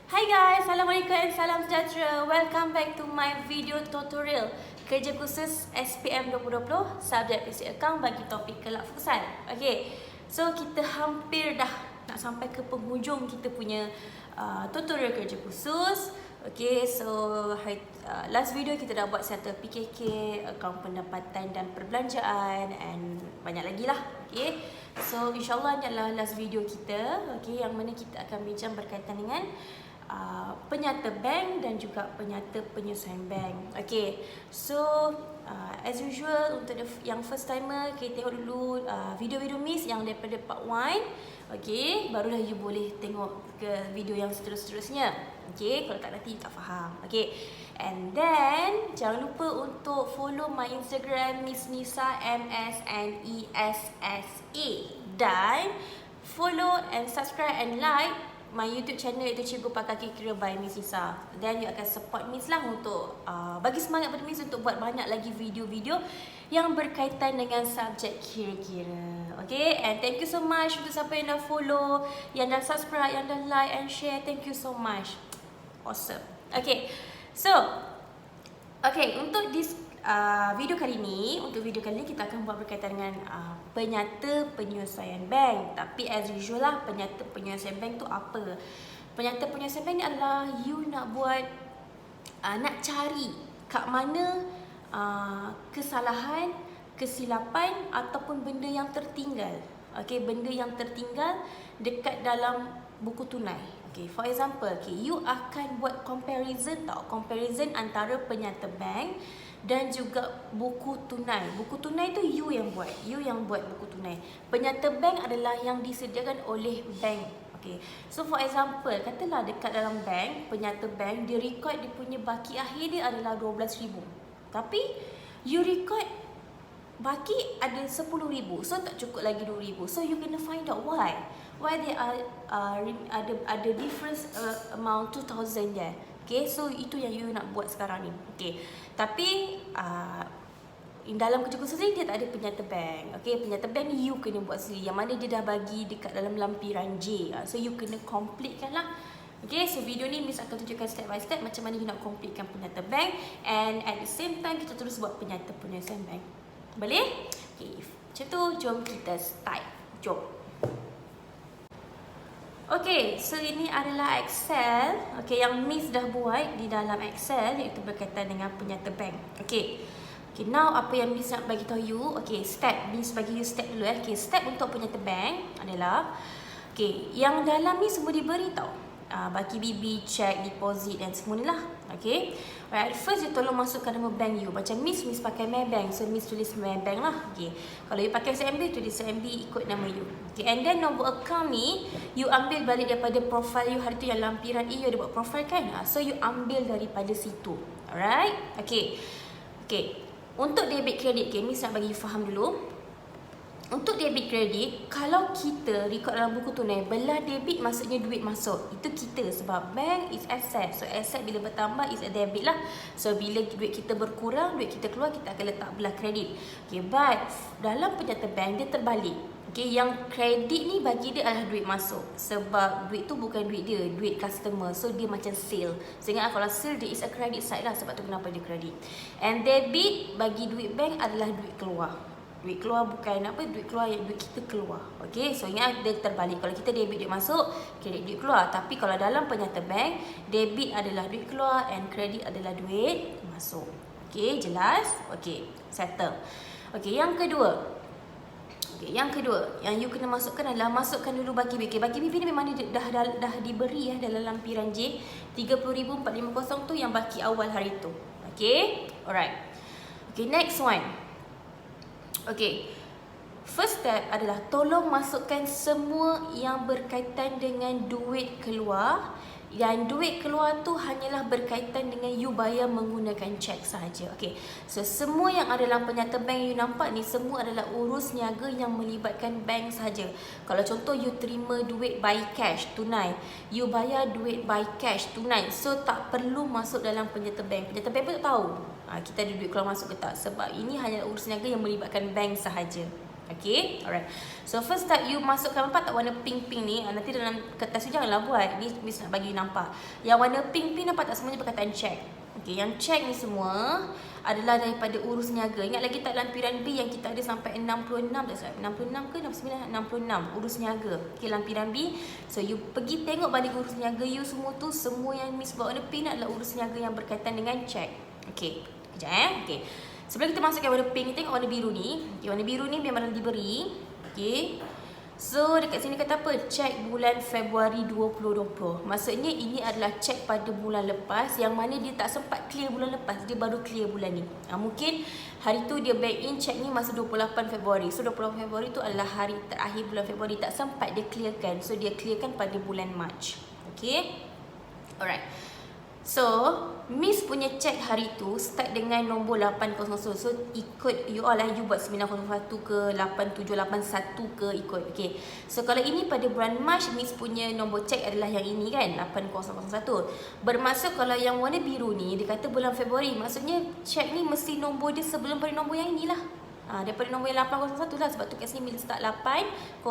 Hai guys, Assalamualaikum and salam sejahtera. Welcome back to my video tutorial kerja khusus SPM 2020 subjek basic account bagi topik kelak futsal. Okay, so kita hampir dah nak sampai ke penghujung kita punya tutorial kerja khusus. Okay, so last video kita dah buat settle PKK, akaun pendapatan dan perbelanjaan and banyak lagi lah. Okay, so insyaAllah ini adalah last video kita. Okay, yang mana kita akan bincang berkaitan dengan penyata bank dan juga penyata penyelesaian bank. Okay, so as usual untuk yang first timer, kita tengok dulu video-video miss yang daripada part 1. Okay, barulah you boleh tengok ke video yang seterusnya. Okay, kalau tak nanti tak faham. Okay, and then jangan lupa untuk follow my Instagram Miss Nisa MSNESSA dan follow and subscribe and like my YouTube channel iaitu Cikgu Pakar Kira by Miss Nisa. Then you akan support Miss lah untuk bagi semangat pada Miss untuk buat banyak lagi video-video yang berkaitan dengan subjek kira-kira. Okay, and thank you so much untuk siapa yang dah follow, yang dah subscribe, yang dah like and share. Thank you so much. Awesome. Okay, so untuk video kali ni kita akan buat berkaitan dengan penyata penyelesaian bank. Tapi as usual lah, penyata penyelesaian bank tu apa? Penyata penyelesaian bank ni adalah you nak buat nak cari kat mana kesalahan, kesilapan ataupun benda yang tertinggal. Okay, benda yang tertinggal dekat dalam buku tunai. Okay, for example, you akan buat comparison antara penyata bank dan juga buku tunai. Buku tunai tu you yang buat buku tunai. Penyata bank adalah yang disediakan oleh bank. Okay, so for example, katalah dekat dalam bank, penyata bank dia record dia punya baki akhir dia adalah 12,000. Tapi you record baki ada 10,000, so tak cukup lagi 2,000. So you kena find out why there ada difference amount 2,000 there. Okay, so itu yang you nak buat sekarang ni. Okay, tapi dalam kerja khusus ni dia tak ada penyata bank. Okay, penyata bank ni you kena buat sendiri, yang mana dia dah bagi dekat dalam lampiran J. So you kena completekan lah. Okay, so video ni Miss akan tunjukkan step by step macam mana you nak completekan penyata bank, and at the same time kita terus buat penyata penyelesaian bank. Boleh? Okay, macam tu jom kita start. Jom. Okay, so ini adalah Excel. Okay, yang Miss dah buat di dalam Excel iaitu berkaitan dengan penyata bank. Okay, now apa yang Miss nak bagi tahu you? Okay, step. Miss bagi you step dulu. Okay, step untuk penyata bank adalah, okay, yang dalam ni semua diberi tau. Baki BB, check, deposit dan semua ni lah. Okay, alright, first you tolong masukkan nama bank you. Macam Miss pakai Maybank, so Miss tulis Maybank lah. Okay, kalau you pakai CMB, tulis CMB ikut nama you. Okay, and then nombor account ni you ambil balik daripada profile you hari tu, yang lampiran you ada buat profile kan. So you ambil daripada situ. Alright, okay. Untuk debit kredit, okay, Miss nak bagi you faham dulu. Untuk debit kredit, kalau kita record dalam buku tunai, belah debit maksudnya duit masuk. Itu kita, sebab bank is asset. So asset bila bertambah is a debit lah. So bila duit kita berkurang, duit kita keluar, kita akan letak belah kredit. Okay, but dalam penyata bank dia terbalik. Okay, yang kredit ni bagi dia adalah duit masuk. Sebab duit tu bukan duit dia, duit customer. So dia macam sale. So ingat kalau sale dia is a credit side lah, sebab tu kenapa dia kredit. And debit bagi duit bank adalah duit keluar. Duit keluar bukan apa, duit keluar yang duit kita keluar. Okay, so ingat dia terbalik. Kalau kita debit duit masuk, kredit duit keluar. Tapi kalau dalam penyata bank, debit adalah duit keluar and kredit adalah duit masuk. Okay, jelas? Okay, settle. Okay, yang kedua yang you kena masukkan adalah masukkan dulu baki BB. Baki BB ni memang dia dah diberi dalam lampiran J. 30,450 tu yang baki awal hari tu. Okay, alright. Okay, next one. Okay, first step adalah tolong masukkan semua yang berkaitan dengan duit keluar. Dan duit keluar tu hanyalah berkaitan dengan you bayar menggunakan cek sahaja. Okay, so semua yang ada dalam penyata bank you nampak ni semua adalah urus niaga yang melibatkan bank sahaja. Kalau contoh you terima duit by cash tunai, you bayar duit by cash tunai, so tak perlu masuk dalam penyata bank. Penyata bank pun tak tahu kita ada duit keluar masuk ke tak, sebab ini hanya urus niaga yang melibatkan bank sahaja. Okay, alright. So first step, you masukkan nampak tak warna pink-pink ni. Nanti dalam kertas tu janganlah buat. Ni Miss nak bagi nampak. Yang warna pink-pink nampak tak, semuanya perkataan check. Okay, yang check ni semua adalah daripada urus niaga. Ingat lagi tak lampiran B yang kita ada sampai 66, tak salah, 66 ke 69? 66, urus niaga. Okay, lampiran B. So you pergi tengok balik urus niaga you semua tu. Semua yang Miss buat warna pink adalah urus niaga yang berkaitan dengan check. Okay, kejap Okay. Sebelum kita masukkan warna pink, tengok warna biru ni. Okay, warna biru ni memang diberi. Okay. So, dekat sini kata apa? Cek bulan Februari 2020. Maksudnya ini adalah cek pada bulan lepas, yang mana dia tak sempat clear bulan lepas. Dia baru clear bulan ni. Mungkin hari tu dia bank in cek ni masa 28 Februari. So, 28 Februari tu adalah hari terakhir bulan Februari. Tak sempat dia clearkan. So, dia clearkan pada bulan Mac. Okay. Alright. So, Miss punya cek hari tu start dengan nombor 800. So, ikut you all lah. You buat 901 ke 8781 ke ikut. Okay. So, kalau ini pada bulan Mac, Miss punya nombor cek adalah yang ini kan. 8001. Bermaksud kalau yang warna biru ni, dia kata bulan Februari. Maksudnya cek ni mesti nombor dia sebelum pada nombor yang inilah. Daripada nombor yang 801 lah. Sebab tu kat sini Miss start 8000.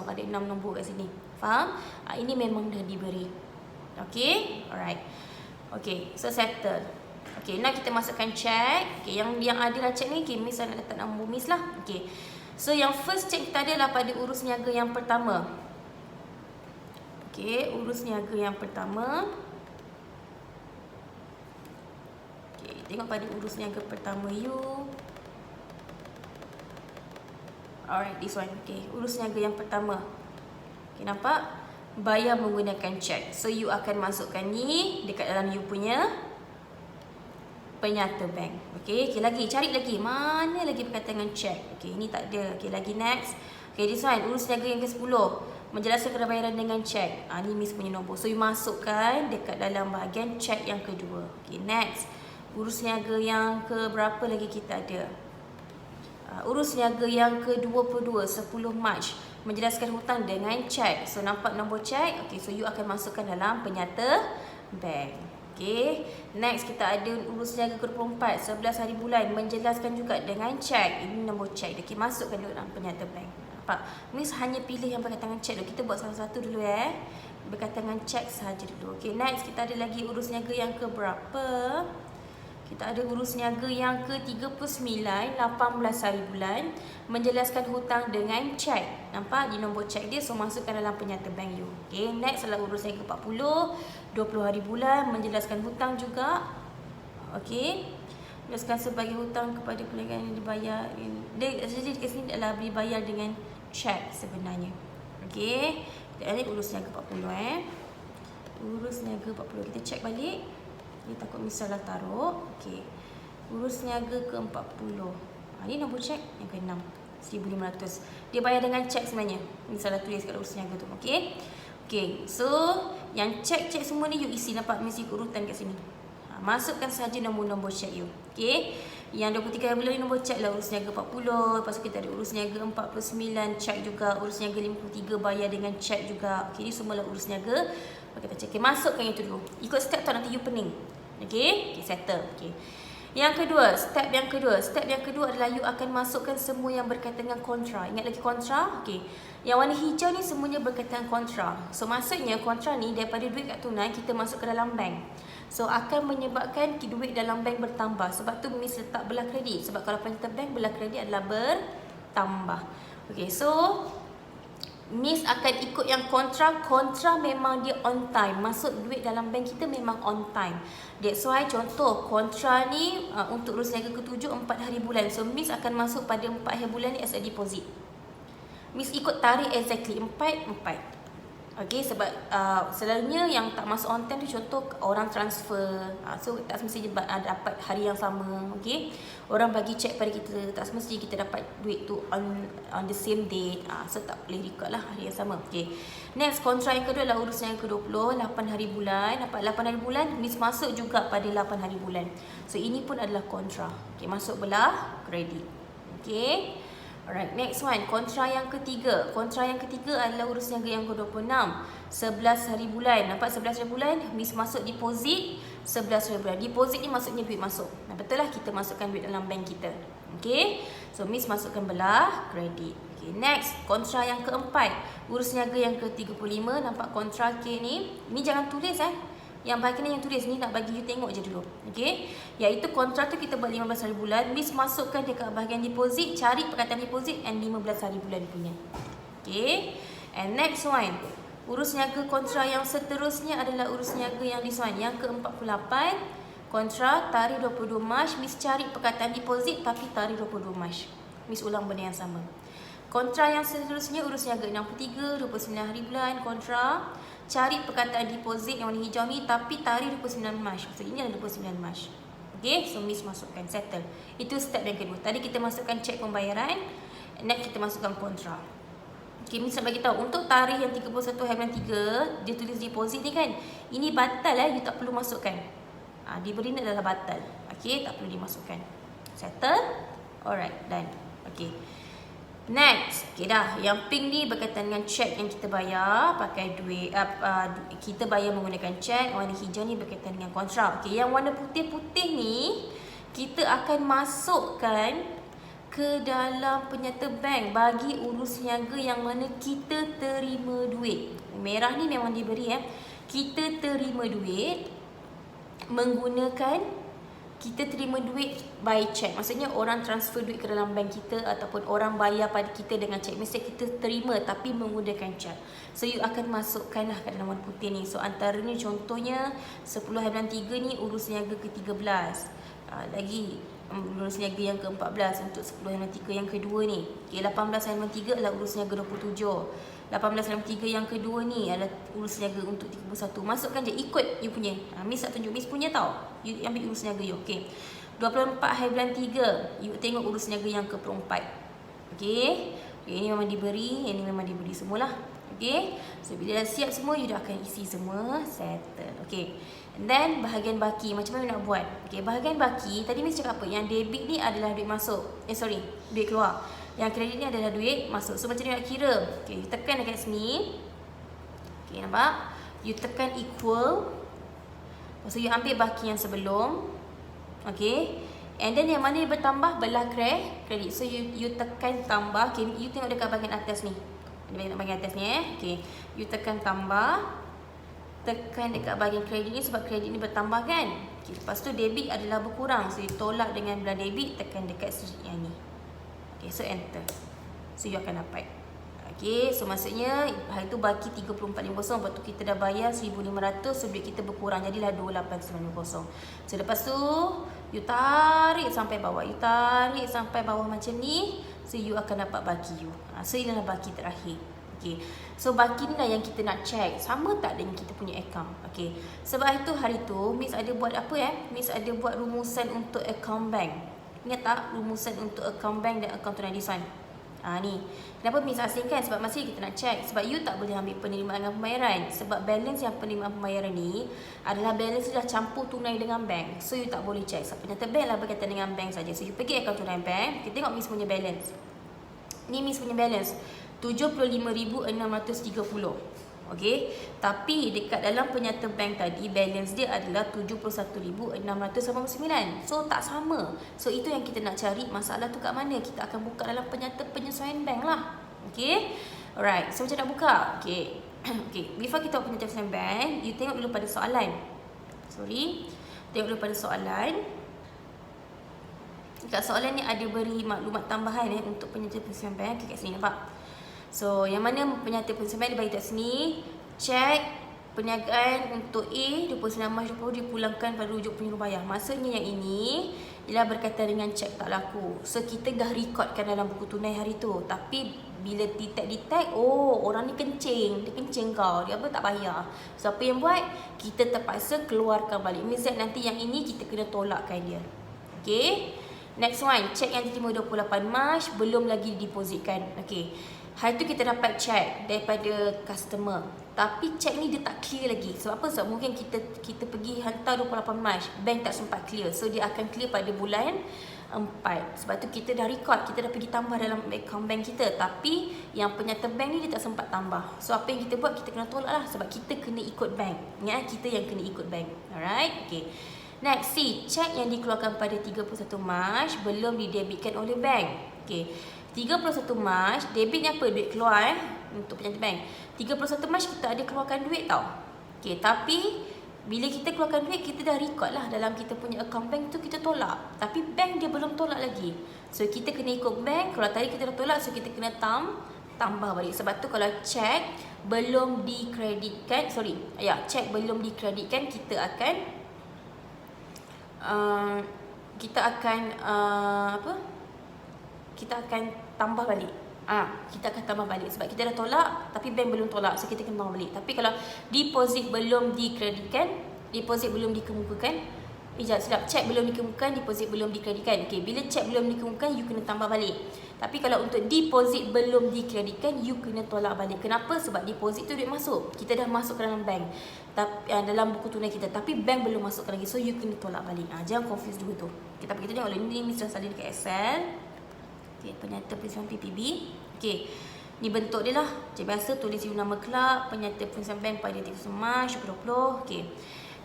Ada 6 nombor kat sini. Faham? Ini memang dah diberi. Okay. Alright. Okay, so settle. Okay, now kita masukkan check. Okay, yang ada dalam check ni, okay, Miss nak letak nombor Miss lah. Okay, so yang first check kita adalah pada urus niaga yang pertama. Okay, urus niaga yang pertama. Okay, tengok pada urus niaga pertama you. Alright, this one. Okay, urus niaga yang pertama. Okay, nampak? Bayar menggunakan cek. So you akan masukkan ni dekat dalam you punya penyata bank. Okay, lagi cari lagi. Mana lagi berkaitan dengan cek? Okay, ini tak ada. Okay, lagi next. Okay, this one urus niaga yang ke-10. Menjelaskan kadar bayaran dengan cek. Ni Miss punya nombor. So you masukkan dekat dalam bahagian cek yang kedua. Okay, next. Urus niaga yang ke berapa lagi kita ada? Urus niaga yang ke-22, 10 Mac. Menjelaskan hutang dengan cek. So, nampak nombor cek? Okay, so you akan masukkan dalam penyata bank. Okay, next kita ada urus niaga ke-24, 11 hari bulan. Menjelaskan juga dengan cek. Ini nombor cek. Okay, masukkan dulu dalam penyata bank. Nampak? Miss hanya pilih yang berkaitan dengan cek dulu. Kita buat salah satu dulu berkaitan dengan cek sahaja dulu. Okay, next kita ada lagi urus niaga yang ke berapa? Kita ada urus niaga yang ke-39, 18 hari bulan. Menjelaskan hutang dengan cek. Nampak? Di nombor cek dia. So, masukkan dalam penyata bank you. Okay, next adalah urus niaga 40, 20 hari bulan. Menjelaskan hutang juga. Okay. Menjelaskan sebagai hutang kepada pelanggan yang dibayar. Jadi, kat sini adalah dibayar dengan cek sebenarnya. Okay. Kita ada urus niaga 40 Urus niaga 40. Kita cek balik. Ni takut Miss salah taruh. Okey. Urus niaga ke-40. Ni nombor cek yang ke-6. 1,500. Dia bayar dengan cek sebenarnya. Miss salah tulis kat urus niaga tu. Okey. Okey. So, yang cek-cek semua ni you isi. Nampak Miss ikut urutan kat sini. Masukkan saja nombor-nombor cek you. Okey. Yang 23 hari bulan ni nombor cek lah urus niaga 40. Lepas tu kita ada urus niaga 49. Cek juga. Urus niaga 53 bayar dengan cek juga. Okey. Ni semua lah urus niaga. Kita cek. Okay, masukkan yang tu dulu. Ikut step tu nanti you pening. Okay, settle. Okay. Yang kedua, step yang kedua adalah you akan masukkan semua yang berkaitan dengan kontra. Ingat lagi kontra? Okay. Yang warna hijau ni semuanya berkaitan kontra. So, maksudnya kontra ni daripada duit kat tunai kita masuk ke dalam bank. So, akan menyebabkan duit dalam bank bertambah. Sebab tu Miss letak belah kredit. Sebab kalau penyerta bank, belah kredit adalah bertambah. Okay, so Miss akan ikut yang kontra. Kontra memang dia on time. Masuk duit dalam bank kita memang on time. That's why contoh kontra ni untuk urus niaga ke-7 4 hari bulan. So Miss akan masuk pada 4 hari bulan ni as a deposit. Miss ikut tarikh exactly 4. Okay, sebab selalunya yang tak masuk on time tu contoh orang transfer. So tak semestinya dapat hari yang sama. Okay, orang bagi cek pada kita, tak semestinya kita dapat duit tu on the same date. So tak boleh record lah hari yang sama. Okay, next kontra yang kedua adalah urus yang ke-20, 8 hari bulan. Dapat 8 hari bulan, Miss masuk juga pada 8 hari bulan. So ini pun adalah kontra. Okay, masuk belah kredit. Okay. Alright, next one. Kontra yang ketiga. Kontra yang ketiga adalah urus niaga yang ke-26. 11 hari bulan. Nampak 11 hari bulan, Miss masuk deposit 11 hari bulan. Deposit ni maksudnya duit masuk. Betul lah kita masukkan duit dalam bank kita. Okay, so Miss masukkan belah kredit. Okay, next, kontra yang keempat. Urus niaga yang ke-35. Nampak kontra K ni? Ni jangan tulis Yang bahagian ni yang tulis. Ni nak bagi you tengok je dulu. Okay, iaitu kontra tu kita buat 15 hari bulan. Miss masukkan dekat bahagian deposit. Cari perkataan deposit and 15 hari bulan punya. Okay, and next one. Urus niaga kontra yang seterusnya adalah urus niaga yang this one. Yang ke-48. Kontra tarikh 22 Mac. Miss cari perkataan deposit tapi tarikh 22 Mac. Miss ulang benda yang sama. Kontra yang seterusnya urus niaga 63, 29 hari bulan. Kontra cari perkataan deposit yang warna hijau ni tapi tarikh 29 Mac. So ini adalah 29 Mac. Okay, so Miss masukkan settle. Itu step yang kedua. Tadi kita masukkan cek pembayaran. Next kita masukkan kontra. Okay, Miss nak bagi tahu untuk tarikh yang 31 hari bulan 3 dia tulis deposit ni kan. Ini batal you tak perlu masukkan. Diberi ni adalah batal. Okay, tak perlu dimasukkan. Settle. Alright, done. Okay. Next, okay dah. Yang pink ni berkaitan dengan cek yang kita bayar pakai duit. Kita bayar menggunakan cek. Warna hijau ni berkaitan dengan kontra. Okay, yang warna putih-putih ni kita akan masukkan ke dalam penyata bank bagi urus niaga yang mana kita terima duit. Merah ni memang diberi Kita terima duit menggunakan kita terima duit by check. Maksudnya orang transfer duit ke dalam bank kita ataupun orang bayar pada kita dengan cek. Mesti kita terima tapi menggunakan cek. So you akan masukkanlah kat dalam warna putih ni. So antaranya contohnya 10 hari bulan 3 ni urus niaga ke-13. Lagi urus niaga yang ke-14 untuk 10 hari bulan 3 yang kedua ni. Okay, 18 hari bulan 3 adalah urus niaga 27. 18 hari bulan 3 yang kedua ni adalah urus niaga untuk 31. Masukkan je, ikut you punya. Miss tak tunjuk, Miss punya tau. You ambil urus niaga you. Okay. 24 hari bulan 3, you tengok urus niaga yang ke-4. Okay. Ini memang diberi, ini memang diberi semualah. Okay. So bila dah siap semua, you dah akan isi semua, settle. Okay. And then bahagian baki, macam mana nak buat? Okay, bahagian baki, tadi Miss cakap apa? Yang debit ni adalah duit masuk. Duit keluar. Yang kredit ni adalah duit masuk. So macam ni nak kira. Okay, you tekan dekat sini. Okay, nampak? You tekan equal. So you ambil baki yang sebelum. Okay. And then yang mana yang bertambah belah kredit. So you tekan tambah. Okay, you tengok dekat bahagian atas ni. Bahagian atas ni Okay. You tekan tambah. Tekan dekat bahagian kredit ni sebab kredit ni bertambah kan. Okay, lepas tu debit adalah berkurang. So you tolak dengan belah debit, tekan dekat sini yang ni. Okay, so enter. So you akan dapat. Okay, so maksudnya hari tu baki 3450. Lepas tu kita dah bayar 1500. So duit kita berkurang, jadilah 2890. So lepas tu you tarik sampai bawah. You tarik sampai bawah macam ni. So you akan dapat baki you. So inilah baki terakhir. Okay, so baki ni lah yang kita nak check sama tak dengan kita punya account. Okay, sebab itu hari tu Miss ada buat apa Miss ada buat rumusan untuk account bank. Ingat tak rumusan untuk account bank dan account tunai design? Ni. Kenapa Miss asingkan? Sebab masih kita nak check. Sebab you tak boleh ambil penerimaan dengan pembayaran. Sebab balance yang penerimaan pembayaran ni adalah balance dah campur tunai dengan bank. So you tak boleh check. Sebab penyata bank lah berkaitan dengan bank saja. So you pergi account tunai bank. Kita tengok Miss punya balance. Ni Miss punya balance 75,630. Okay. Tapi dekat dalam penyata bank tadi balance dia adalah 71,689. So tak sama. So itu yang kita nak cari. Masalah tu kat mana? Kita akan buka dalam penyata penyesuaian bank lah. Okay. Alright. So macam nak buka. Okay. Okay. Before kita buat penyata penyesuaian bank, you tengok dulu pada soalan. Tengok dulu pada soalan. Dekat soalan ni ada beri maklumat tambahan untuk penyata penyesuaian bank. Okay, kat sini nampak. So, yang mana penyata penyesuaian dia bagi kat sini. Cek perniagaan untuk A 29 Mac 20 dipulangkan pada rujuk penyuruh bayar. Maksudnya yang ini ialah berkaitan dengan cek tak laku. So, kita dah rekodkan dalam buku tunai hari tu. Tapi, bila detect, oh orang ni kencing. Dia kencing kau. Dia apa tak bayar. So, apa yang buat? Kita terpaksa keluarkan balik. Misalnya nanti yang ini kita kena tolakkan dia. Okay. Next one. Cek yang diterima 28 Mac belum lagi didepositkan. Okay. Hari tu kita dapat cek daripada customer. Tapi cek ni dia tak clear lagi. Sebab apa? Sebab mungkin kita pergi hantar 28 Mac. Bank tak sempat clear. So dia akan clear pada bulan 4. Sebab tu kita dah record. Kita dah pergi tambah dalam account bank kita. Tapi yang penyata bank ni dia tak sempat tambah. So apa yang kita buat? Kita kena tolak lah. Sebab kita kena ikut bank. Ingat kita yang kena ikut bank. Alright? Okay. Next, C. Cek yang dikeluarkan pada 31 Mac belum didebitkan oleh bank. Okay. 31 Mac, debitnya apa? Duit keluar untuk penyata bank. 31 Mac kita ada keluarkan duit tau. Okay, tapi bila kita keluarkan duit, kita dah record lah dalam kita punya account bank tu kita tolak. Tapi bank dia belum tolak lagi. So kita kena ikut bank. Kalau tadi kita dah tolak, so kita kena tambah balik. Sebab tu kalau cek belum dikreditkan, cek belum dikreditkan, kita akan kita akan tambah balik. Kita akan tambah balik sebab kita dah tolak tapi bank belum tolak, so kita kena tambah balik. Tapi kalau deposit belum dikreditkan, deposit belum dikemukakan, cek belum dikemukakan, deposit belum dikreditkan. Okey, bila cek belum dikemukakan, you kena tambah balik. Tapi kalau untuk deposit belum dikreditkan, you kena tolak balik. Kenapa? Sebab deposit tu duit masuk. Kita dah masuk ke dalam bank, dalam buku tunai kita, tapi bank belum masukkan lagi, so you kena tolak balik. Jangan confuse dulu tu. Kita pergi tengok ni sudah salin dekat Excel. Okey, penyata pensiun PPB. Okey, ni bentuk dia lah. Macam biasa, tulis nama kelab, penyata pensiun bank pada 31 Mac 2020. Okey.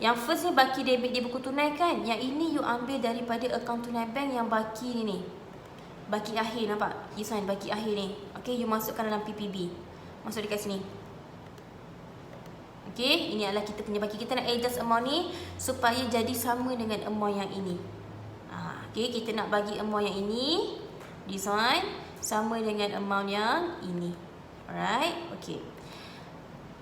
Yang first ni baki debit di buku tunai kan. Yang ini you ambil daripada akaun tunai bank yang baki ni. Baki akhir, nampak? This one, baki akhir ni. Okey, you masukkan dalam PPB. Masuk dekat sini. Okey, ini adalah kita punya baki. Kita nak adjust amount ni supaya jadi sama dengan amount yang ini. Okey, kita nak bagi amount yang ini. This one sama dengan amount yang ini. Alright, okay.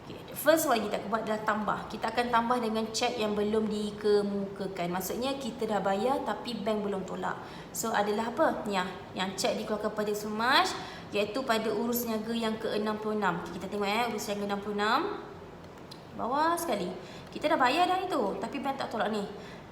The first one kita akan buat adalah tambah. Kita akan tambah dengan cek yang belum dikemukakan. Maksudnya kita dah bayar tapi bank belum tolak. So adalah apa? Yang cek dikeluarkan pada Mac, iaitu pada urus niaga yang ke-66. Kita tengok urus niaga 66. Bawah sekali. Kita dah bayar dah itu, tapi bank tak tolak ni.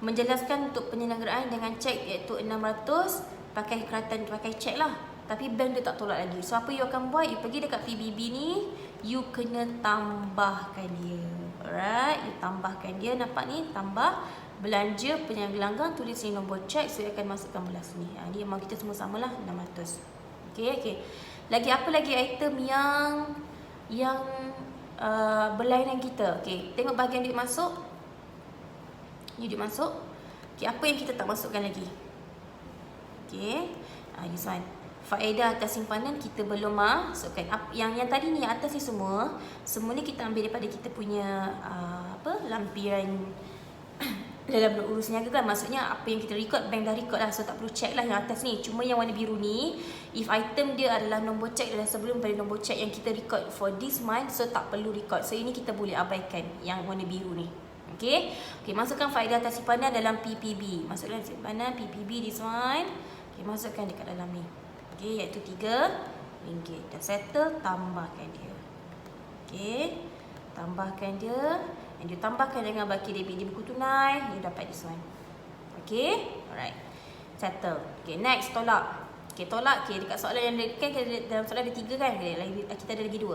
Menjelaskan untuk penyelenggaraan dengan cek iaitu 600 pakai keratan, pakai cek lah. Tapi bank dia tak tolak lagi. So apa you akan buat? You pergi dekat PBB ni, you kena tambahkan dia. Alright, you tambahkan dia. Nampak ni? Tambah belanja peniaga gelanggang, tulis ni nombor cek. So you akan masukkan belah sini. Ni amount kita semua samalah, 600. Okay. Lagi apa lagi item yang berlainan kita? Okay, tengok bahagian duit masuk. Ni duit masuk. Okay, apa yang kita tak masukkan lagi? Okay, this one. Faedah atas simpanan kita belum masukkan. Yang tadi ni, yang atas ni semua ni kita ambil daripada kita punya lampiran dalam urus niaga kan. Maksudnya apa yang kita record, bank dah record lah. So tak perlu check lah yang atas ni. Cuma yang warna biru ni, if item dia adalah nombor check adalah sebelum pada nombor check yang kita record for this month, so tak perlu record. So ini kita boleh abaikan yang warna biru ni. Okay, masukkan faedah atas simpanan dalam PPB. Masukkan simpanan PPB this one. Okay, masukkan dekat dalam ni. Okay, iaitu RM3. Dah settle, tambahkan dia. Okay, tambahkan dia. And you tambahkan dengan baki debit di buku tunai, you dapat this one. Okay, alright. Settle. Okay, next, tolak. Okay, tolak. Okay, dekat soalan yang kan dalam soalan ada 3 kan? Kita ada lagi 2.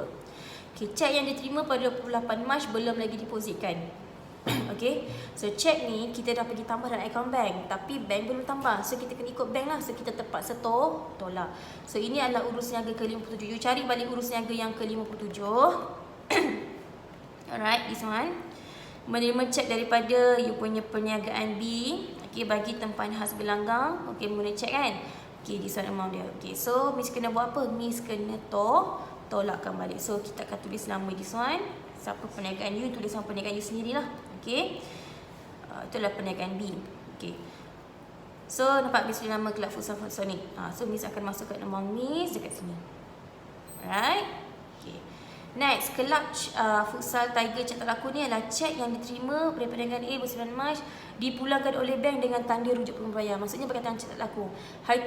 Okay, cek yang diterima pada 28 Mac belum lagi depositkan. Okay, so cek ni kita dah pergi tambah dalam akaun bank, tapi bank belum tambah, so kita kena ikut bank lah. So kita terpaksa tolak. So ini adalah urus niaga ke-57. You cari balik urus niaga yang ke-57. Alright, this one. Menerima cek daripada you punya perniagaan B. Okay, bagi tempahan khas gelanggang. Okay, mula cek kan. Okay, this one amount dia. Okay, so Miss kena buat apa? Miss kena tolakkan balik. So kita akan tulis nama this one. Siapa perniagaan you, tulis nama perniagaan you sendirilah. Okay, itulah perniagaan B. Okay, so nampak Miss nama kelab futsal ni. So Miss akan masukkan nama Miss dekat sini. Alright. Okay, next, kelab futsal Tiger Cetak Laku ni adalah cek yang diterima dari perniagaan A 9 Mac dipulangkan oleh bank dengan tanda rujuk pembayar. Maksudnya berkaitan cetak laku.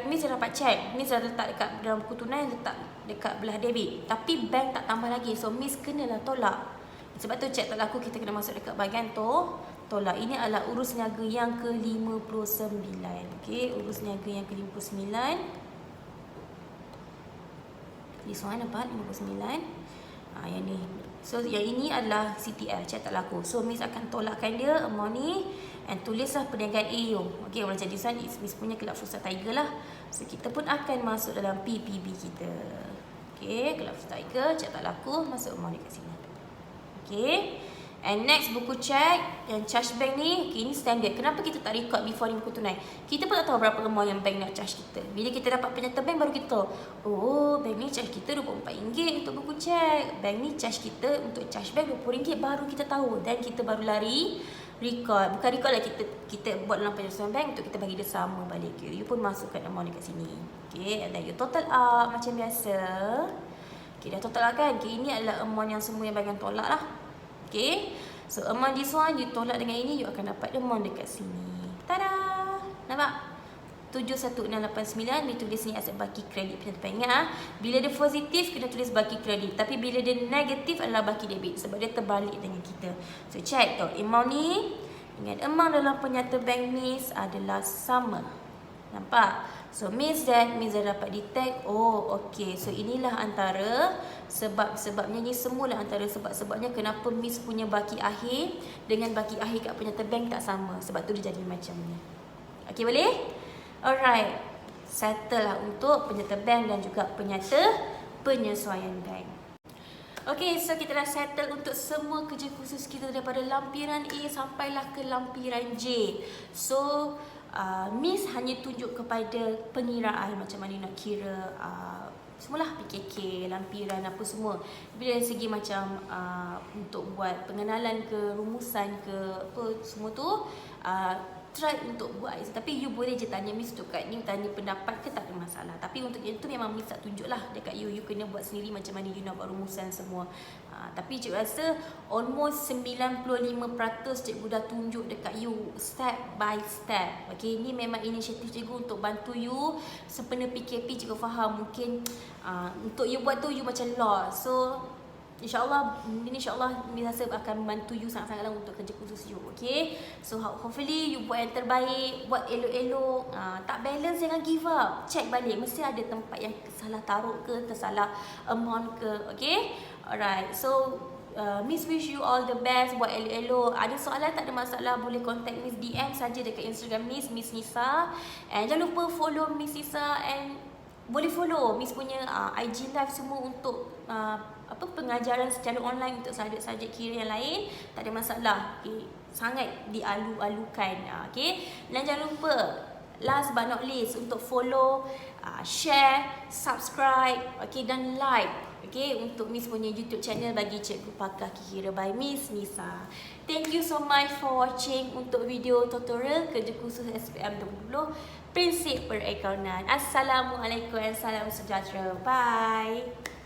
Miss dah dapat cek, Miss dah letak dekat dalam buku tunai, letak dekat belah debit, tapi bank tak tambah lagi. So Miss kenalah tolak. Sebab tu cek tak laku kita kena masuk dekat bahagian tolak. Ini adalah urus niaga yang ke-59. Okey, urus niaga yang ke-59. This one nampak 59. Yang ni. So yang ini adalah CTL, cek tak laku. So Miss akan tolakkan dia amount ni and tulislah perniagaan A you. Okey, macam this one Miss punya kelab futsal Tiger lah. So kita pun akan masuk dalam PPB kita. Okey, kelab futsal Tiger, cek tak laku, masuk amount dekat sini. Okay, And next, buku cek yang charge bank ni, okay, ini standard. Kenapa kita tak record before ni buku tunai? Kita pun tak tahu berapa amount yang bank nak charge kita. Bila kita dapat penyata bank baru kita tahu, oh, bank ni charge kita RM24 untuk buku cek, bank ni charge kita untuk charge bank RM20, baru kita tahu. Dan kita baru lari record. Bukan record lah, kita buat dalam penjelasan bank untuk kita bagi dia sama balik. Okay, you pun masukkan amount dekat sini. Okay, and then you total up macam biasa. Okay, dah total up kan? Okay, ini adalah amount yang semua yang bagian tolak lah. Okay, so amount this one you tolak dengan ini, you akan dapat amount dekat sini. Tada! Nampak? 71689 ditulis ni as baki kredit penyata bank. Ingat bila dia positif kena tulis baki kredit, tapi bila dia negatif adalah baki debit sebab dia terbalik dengan kita. So check tu amount ni. Ingat amount dalam penyata bank Miss adalah sama. Nampak? So means that dapat detect. Oh, okay. So inilah antara sebab-sebabnya, ni semualah antara sebab-sebabnya kenapa Miss punya baki akhir dengan baki akhir kat penyata bank tak sama. Sebab tu dia jadi macam ni. Okay, boleh? Alright. Settle lah untuk penyata bank dan juga penyata penyesuaian bank. Okay, so kita dah settle untuk semua kerja khusus kita daripada lampiran A sampailah ke lampiran J. So Miss hanya tunjuk kepada pengiraan macam mana nak kira semualah PKK, lampiran apa semua. Tapi dari segi macam untuk buat pengenalan ke, rumusan ke apa semua tu try untuk buat. Tapi you boleh je tanya Miss tu kat ni, tanya pendapat ke, tak ada masalah. Tapi untuk itu memang Miss tak tunjuk lah dekat you. You kena buat sendiri macam mana you nak buat rumusan semua. Tapi cikgu rasa almost 95% cikgu dah tunjuk dekat you step by step. Okay, ni memang inisiatif cikgu untuk bantu you sempena PKP. Cikgu faham mungkin untuk you buat tu you macam lost. So InsyaAllah Miss rasa akan membantu you sangat-sangat untuk kerja khusus you. Okay, so hopefully you buat yang terbaik, buat elok-elok. Tak balance jangan give up, check balik, mesti ada tempat yang salah taruh ke, tersalah amount ke. Okay, alright. So Miss wish you all the best, buat elok-elok. Ada soalan tak ada masalah, boleh contact Miss, DM saja dekat Instagram Miss Nisa. And jangan lupa follow Miss Nisa, and boleh follow Miss punya IG live semua untuk pengajaran secara online untuk subjek-subjek kira yang lain. Tak ada masalah. Okay, sangat dialu-alukan. Okay, dan jangan lupa last but not least untuk follow, share, subscribe, okay, dan like, okay, untuk Miss punya YouTube channel bagi Cikgu Pakar Kira by Miss Nisa. Thank you so much for watching untuk video tutorial kerja khusus SPM 20 prinsip perakaunan. Assalamualaikum dan salam sejahtera. Bye.